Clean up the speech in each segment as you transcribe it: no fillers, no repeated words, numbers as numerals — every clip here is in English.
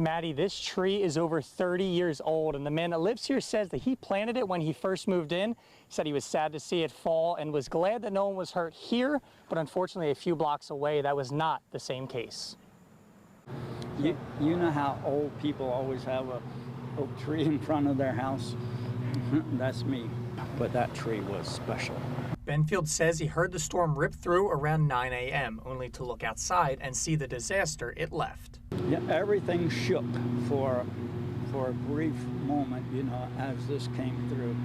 Maddie, this tree is over 30 years old, and the man that lives here says that he planted it when he first moved in. He said he was sad to see it fall and was glad that no one was hurt here, but unfortunately a few blocks away, that was not the same case. You know how old people always have a oak tree in front of their house? That's me, but that tree was special. Benfield says he heard the storm rip through around 9 a.m., only to look outside and see the disaster it left. Yeah, everything shook for a brief moment, you know, as this came through.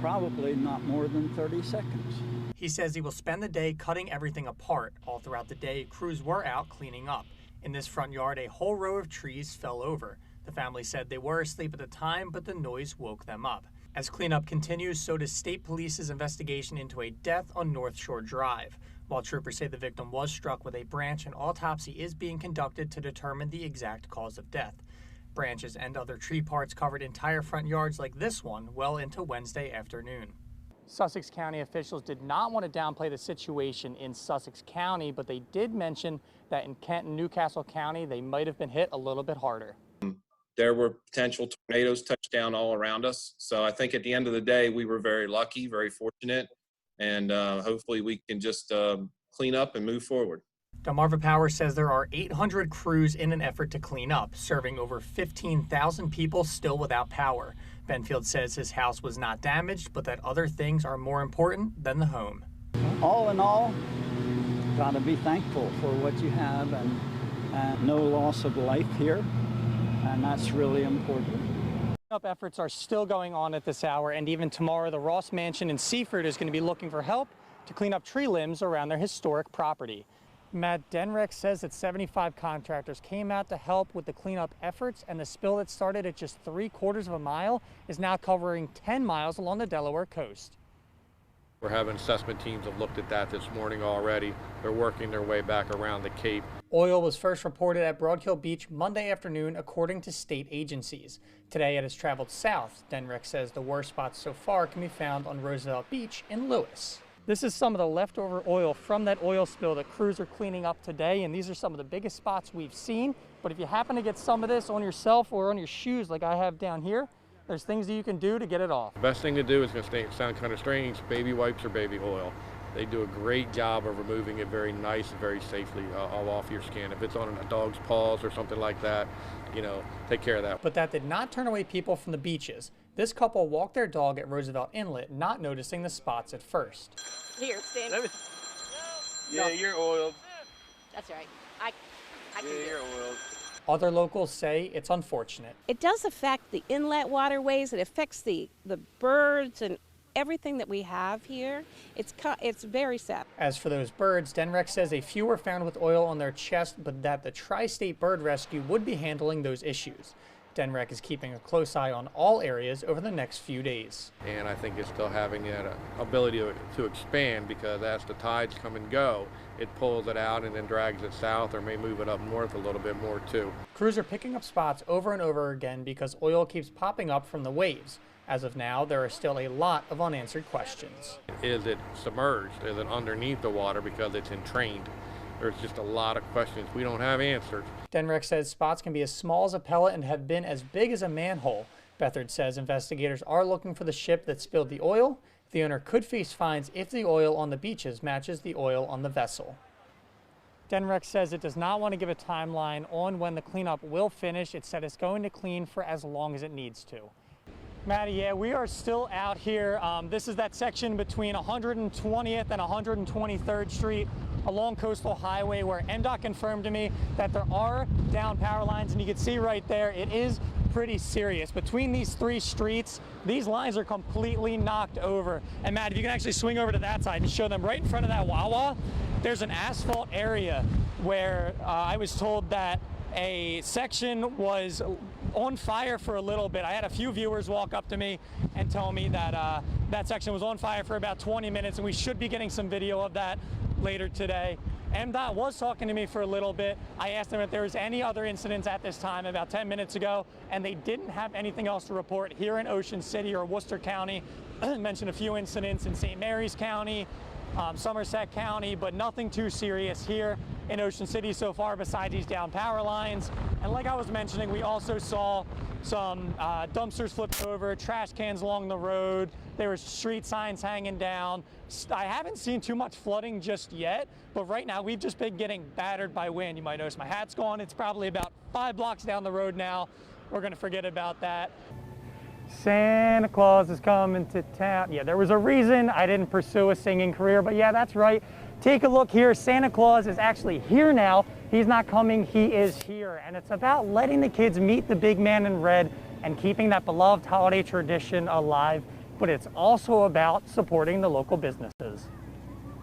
Probably not more than 30 seconds. He says he will spend the day cutting everything apart. All throughout the day, crews were out cleaning up. In this front yard, a whole row of trees fell over. The family said they were asleep at the time, but the noise woke them up. As cleanup continues, so does State Police's investigation into a death on North Shore Drive. While troopers say the victim was struck with a branch, an autopsy is being conducted to determine the exact cause of death. Branches and other tree parts covered entire front yards like this one well into Wednesday afternoon. Sussex County officials did not want to downplay the situation in Sussex County, but they did mention that in Kent and Newcastle County, they might have been hit a little bit harder. There were potential tornadoes touched down all around us. So I think at the end of the day, we were very lucky, very fortunate, and hopefully we can just clean up and move forward. Delmarva Power says there are 800 crews in an effort to clean up, serving over 15,000 people still without power. Benfield says his house was not damaged, but that other things are more important than the home. All in all, gotta be thankful for what you have and no loss of life here. And that's really important. Cleanup efforts are still going on at this hour, and even tomorrow the Ross Mansion in Seaford is going to be looking for help to clean up tree limbs around their historic property. Matt Denreck says that 75 contractors came out to help with the cleanup efforts, and the spill that started at just 3/4 of a mile is now covering 10 miles along the Delaware coast. We're having assessment teams have looked at that this morning already. They're working their way back around the Cape. Oil was first reported at Broadkill Beach Monday afternoon, according to state agencies. Today it has traveled south. Denreck says the worst spots so far can be found on Roosevelt Beach in Lewis. This is some of the leftover oil from that oil spill that crews are cleaning up today, and these are some of the biggest spots we've seen. But if you happen to get some of this on yourself or on your shoes like I have down here, there's things that you can do to get it off. The best thing to do is going to sound kind of strange, baby wipes or baby oil. They do a great job of removing it very nice and very safely all off your skin. If it's on a dog's paws or something like that, you know, take care of that. But that did not turn away people from the beaches. This couple walked their dog at Roosevelt Inlet, not noticing the spots at first. Here, stand. Yeah, you're oiled. That's right. I can do you're it. oiled. Other locals say it's unfortunate. It does affect the inlet waterways. It affects the birds and everything that we have here. It's very sad. As for those birds, Denreck says a few were found with oil on their chest, but that the Tri-State Bird Rescue would be handling those issues. Denreck is keeping a close eye on all areas over the next few days. And I think it's still having that ability to expand, because as the tides come and go, it pulls it out and then drags it south, or may move it up north a little bit more too. Crews are picking up spots over and over again because oil keeps popping up from the waves. As of now, there are still a lot of unanswered questions. Is it submerged? Is it underneath the water because it's entrained? There's just a lot of questions we don't have answers. Denreck says spots can be as small as a pellet and have been as big as a manhole. Bethard says investigators are looking for the ship that spilled the oil. The owner could face fines if the oil on the beaches matches the oil on the vessel. Denreck says it does not want to give a timeline on when the cleanup will finish. It said it's going to clean for as long as it needs to. Maddie, yeah, we are still out here. This is that section between 120th and 123rd Street along Coastal Highway where MDOT confirmed to me that there are down power lines, and you can see right there, it is pretty serious. Between these three streets, these lines are completely knocked over. And Matt, if you can actually swing over to that side and show them right in front of that Wawa, there's an asphalt area where I was told that a section was on fire for a little bit. I had a few viewers walk up to me and tell me that that section was on fire for about 20 minutes, and we should be getting some video of that later today. MDOT was talking to me for a little bit. I asked them if there was any other incidents at this time about 10 minutes ago, and they didn't have anything else to report here in Ocean City or Worcester County. Mentioned a few incidents in St. Mary's County, Somerset County, but nothing too serious here in Ocean City so far besides these down power lines. And like I was mentioning, we also saw some dumpsters flipped over, trash cans along the road. There were street signs hanging down. I haven't seen too much flooding just yet, but right now we've just been getting battered by wind. You might notice my hat's gone. It's probably about 5 blocks down the road now. We're gonna forget about that. Santa Claus is coming to town. Yeah, there was a reason I didn't pursue a singing career, but yeah, that's right. Take a look here. Santa Claus is actually here now. He's not coming, he is here. And it's about letting the kids meet the big man in red and keeping that beloved holiday tradition alive. But it's also about supporting the local businesses.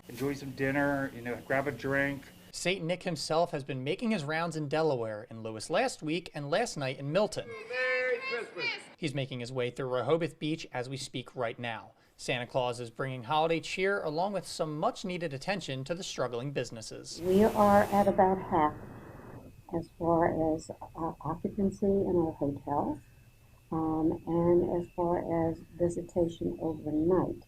Enjoy some dinner, grab a drink. St. Nick himself has been making his rounds in Delaware, in Lewis last week, and last night in Milton. Merry Christmas. He's making his way through Rehoboth Beach as we speak right now. Santa Claus is bringing holiday cheer along with some much needed attention to the struggling businesses. We are at about half as far as occupancy in our hotels and as far as visitation overnight.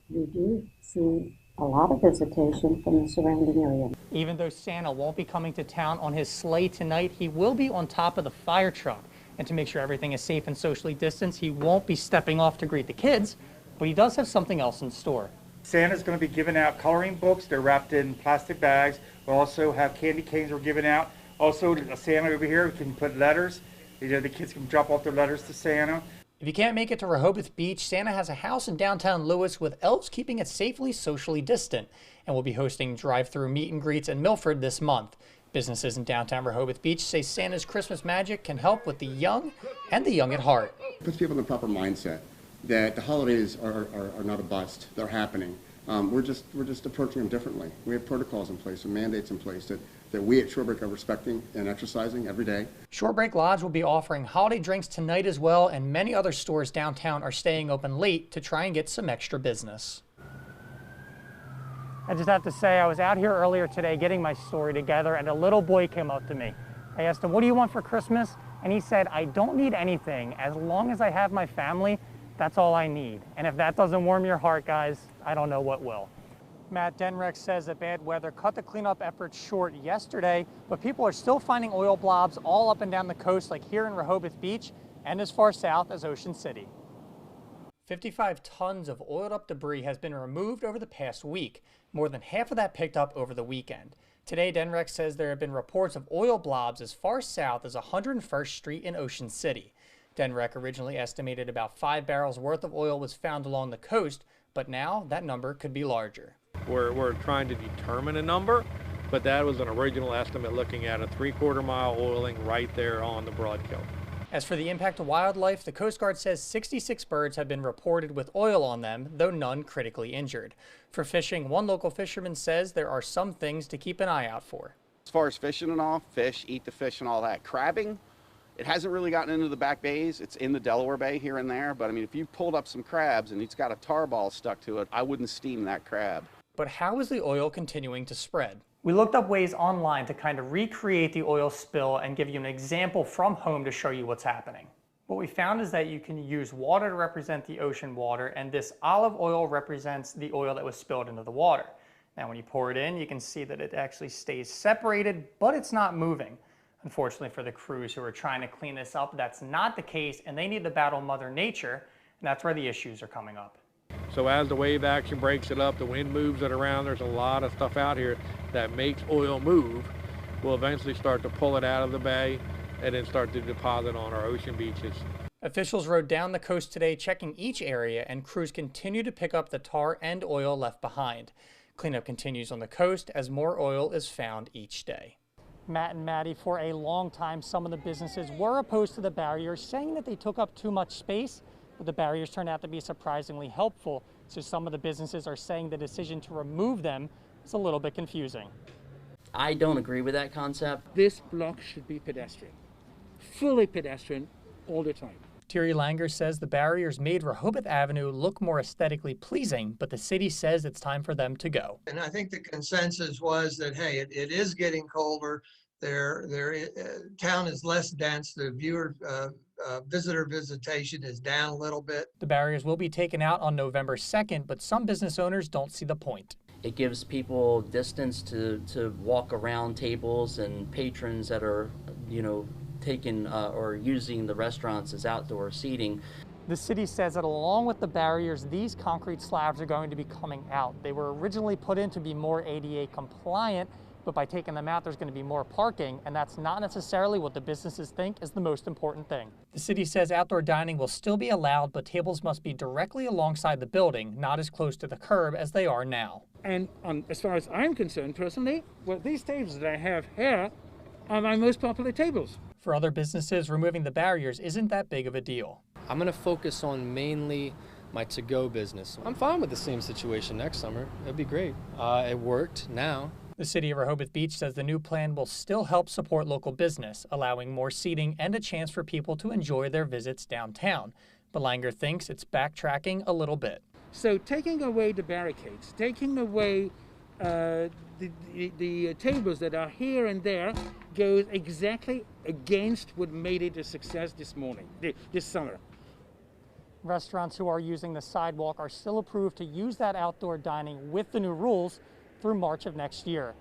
We do see a lot of visitation from the surrounding area. Even though Santa won't be coming to town on his sleigh tonight, he will be on top of the fire truck. And to make sure everything is safe and socially distanced, he won't be stepping off to greet the kids, but he does have something else in store. Santa's going to be giving out coloring books. They're wrapped in plastic bags. We'll also have candy canes we're giving out. Also, a Santa over here can put letters. The kids can drop off their letters to Santa. If you can't make it to Rehoboth Beach, Santa has a house in downtown Lewis with elves keeping it safely socially distant, and will be hosting drive-through meet and greets in Milford this month. Businesses in downtown Rehoboth Beach say Santa's Christmas magic can help with the young and the young at heart. It puts people in the proper mindset that the holidays are not a bust, they're happening. We're just approaching them differently. We have protocols in place and mandates in place that we at Shorebreak are respecting and exercising every day. Shorebreak Lodge will be offering holiday drinks tonight as well, and many other stores downtown are staying open late to try and get some extra business. I just have to say, I was out here earlier today getting my story together, and a little boy came up to me. I asked him, "What do you want for Christmas?" And he said, "I don't need anything. As long as I have my family, that's all I need." And if that doesn't warm your heart, guys, I don't know what will. Matt Denrex says that bad weather cut the cleanup efforts short yesterday, but people are still finding oil blobs all up and down the coast, like here in Rehoboth Beach and as far south as Ocean City. 55 tons of oiled up debris has been removed over the past week, more than half of that picked up over the weekend. Today, Denrex says there have been reports of oil blobs as far south as 101st Street in Ocean City. Denrex originally estimated about 5 barrels worth of oil was found along the coast, but now that number could be larger. We're trying to determine a number, but that was an original estimate looking at a 3/4 mile oiling right there on the Broadkill. As for the impact to wildlife, the Coast Guard says 66 birds have been reported with oil on them, though none critically injured. For fishing, one local fisherman says there are some things to keep an eye out for. As far as fishing and all, fish, eat the fish and all that. Crabbing, it hasn't really gotten into the back bays. It's in the Delaware Bay here and there, but I mean, if you pulled up some crabs and it's got a tar ball stuck to it, I wouldn't steam that crab. But how is the oil continuing to spread? We looked up ways online to kind of recreate the oil spill and give you an example from home to show you what's happening. What we found is that you can use water to represent the ocean water, and this olive oil represents the oil that was spilled into the water. Now when you pour it in, you can see that it actually stays separated, but it's not moving. Unfortunately for the crews who are trying to clean this up, that's not the case, and they need to battle Mother Nature, and that's where the issues are coming up. So as the wave action breaks it up, the wind moves it around, there's a lot of stuff out here that makes oil move. We'll eventually start to pull it out of the bay and then start to deposit on our ocean beaches. Officials rode down the coast today checking each area, and crews continue to pick up the tar and oil left behind. Cleanup continues on the coast as more oil is found each day. Matt and Maddie, for a long time, some of the businesses were opposed to the barriers, saying that they took up too much space, but the barriers turned out to be surprisingly helpful. So some of the businesses are saying the decision to remove them is a little bit confusing. I don't agree with that concept. This block should be pedestrian, fully pedestrian all the time. Thierry Langer says the barriers made Rehoboth Avenue look more aesthetically pleasing, but the city says it's time for them to go. And I think the consensus was that, hey, it is getting colder. Town is less dense. The visitor visitation is down a little bit. The barriers will be taken out on November 2nd, but some business owners don't see the point. It gives people distance to walk around tables and patrons that are, taking or using the restaurants as outdoor seating. The city says that along with the barriers, these concrete slabs are going to be coming out. They were originally put in to be more ADA compliant, but by taking them out, there's going to be more parking, and that's not necessarily what the businesses think is the most important thing. The city says outdoor dining will still be allowed, but tables must be directly alongside the building, not as close to the curb as they are now. And as far as I'm concerned personally, well, these tables that I have here are my most popular tables. For other businesses, removing the barriers isn't that big of a deal. I'm going to focus on mainly my to-go business. I'm fine with the same situation next summer. It'd be great. It worked now. The city of Rehoboth Beach says the new plan will still help support local business, allowing more seating and a chance for people to enjoy their visits downtown. But Langer thinks it's backtracking a little bit. So taking away the barricades, taking away the tables that are here and there goes exactly against what made it a success this summer. Restaurants who are using the sidewalk are still approved to use that outdoor dining with the new rules through March of next year.